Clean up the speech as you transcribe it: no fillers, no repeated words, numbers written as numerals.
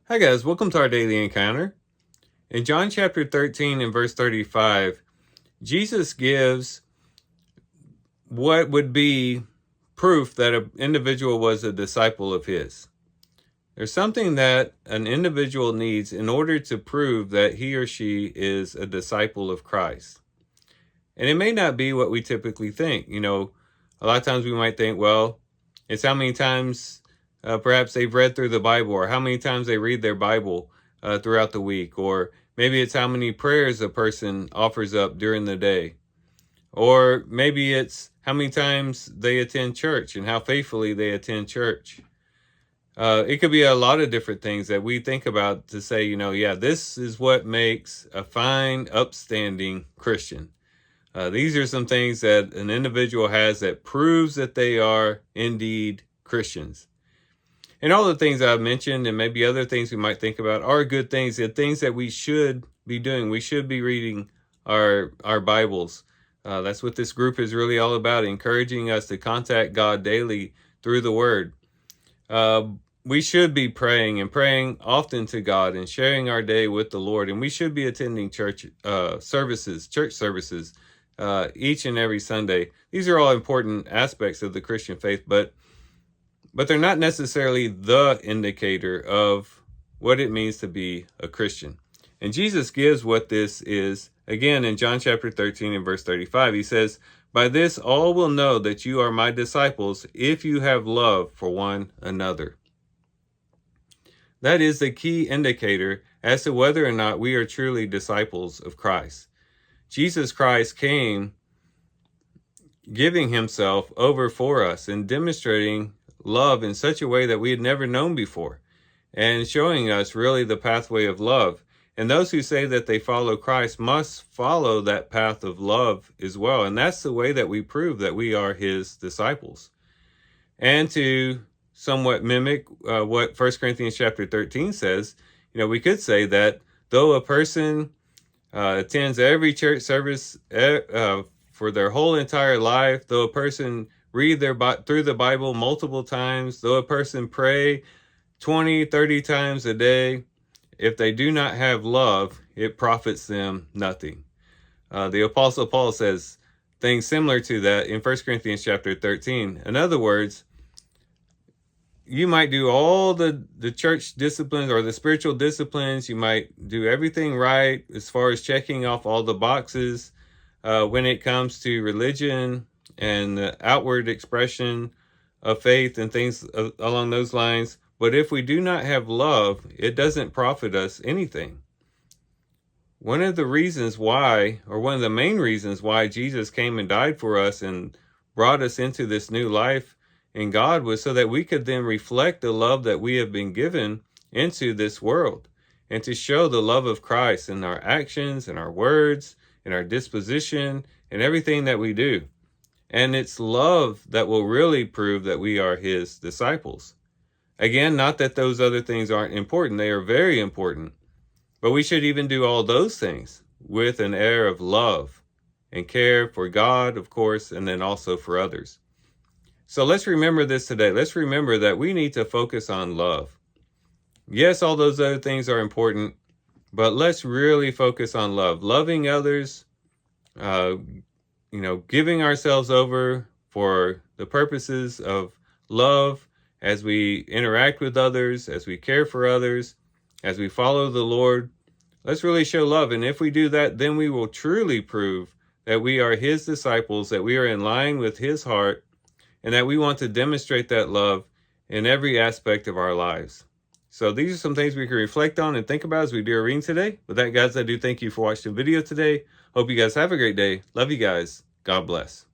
Hi guys, welcome to our daily encounter. In John chapter 13 and verse 35, Jesus gives what would be proof that an individual was a disciple of his. There's something that an individual needs in order to prove that he or she is a disciple of Christ. And it may not be what we typically think. A lot of times we might think, well, it's how many times perhaps they've read through the Bible, or how many times they read their Bible throughout the week, or maybe it's how many prayers a person offers up during the day, or maybe it's how many times they attend church and how faithfully they attend church. It could be a lot of different things that we think about to say, yeah, this is what makes a fine, upstanding Christian. These are some things that an individual has that proves that they are indeed Christians. And all the things I've mentioned, and maybe other things we might think about, are good things and things that we should be doing. We should be reading our Bibles. That's what this group is really all about, encouraging us to contact God daily through the Word. We should be praying and praying often to God and sharing our day with the Lord. And we should be attending church services each and every Sunday. These are all important aspects of the Christian faith, but they're not necessarily the indicator of what it means to be a Christian. And Jesus gives what this is, again, in John chapter 13 and verse 35. He says, "By this all will know that you are my disciples, if you have love for one another." That is the key indicator as to whether or not we are truly disciples of Christ. Jesus Christ came giving himself over for us and demonstrating love in such a way that we had never known before, and showing us really the pathway of love. And those who say that they follow Christ must follow that path of love as well. And that's the way that we prove that we are his disciples. And to somewhat mimic what 1 Corinthians chapter 13 says, we could say that though a person attends every church service for their whole entire life, though a person read through the Bible multiple times, though a person pray 20, 30 times a day, if they do not have love, it profits them nothing. The Apostle Paul says things similar to that in 1 Corinthians chapter 13. In other words, you might do all the church disciplines or the spiritual disciplines. You might do everything right as far as checking off all the boxes when it comes to religion and the outward expression of faith and things along those lines. But if we do not have love, it doesn't profit us anything. One of the reasons why, or one of the main reasons why Jesus came and died for us and brought us into this new life in God, was so that we could then reflect the love that we have been given into this world, and to show the love of Christ in our actions and our words and our disposition and everything that we do. And it's love that will really prove that we are his disciples. Again, not that those other things aren't important. They are very important. But we should even do all those things with an air of love and care for God, of course, and then also for others. So let's remember this today. Let's remember that we need to focus on love. Yes, all those other things are important, but let's really focus on love. Loving others, giving ourselves over for the purposes of love as we interact with others, as we care for others, as we follow the Lord. Let's really show love. And if we do that, then we will truly prove that we are his disciples, that we are in line with his heart, and that we want to demonstrate that love in every aspect of our lives. So these are some things we can reflect on and think about as we do our reading today. With that, guys, I do thank you for watching the video today. Hope you guys have a great day. Love you guys. God bless.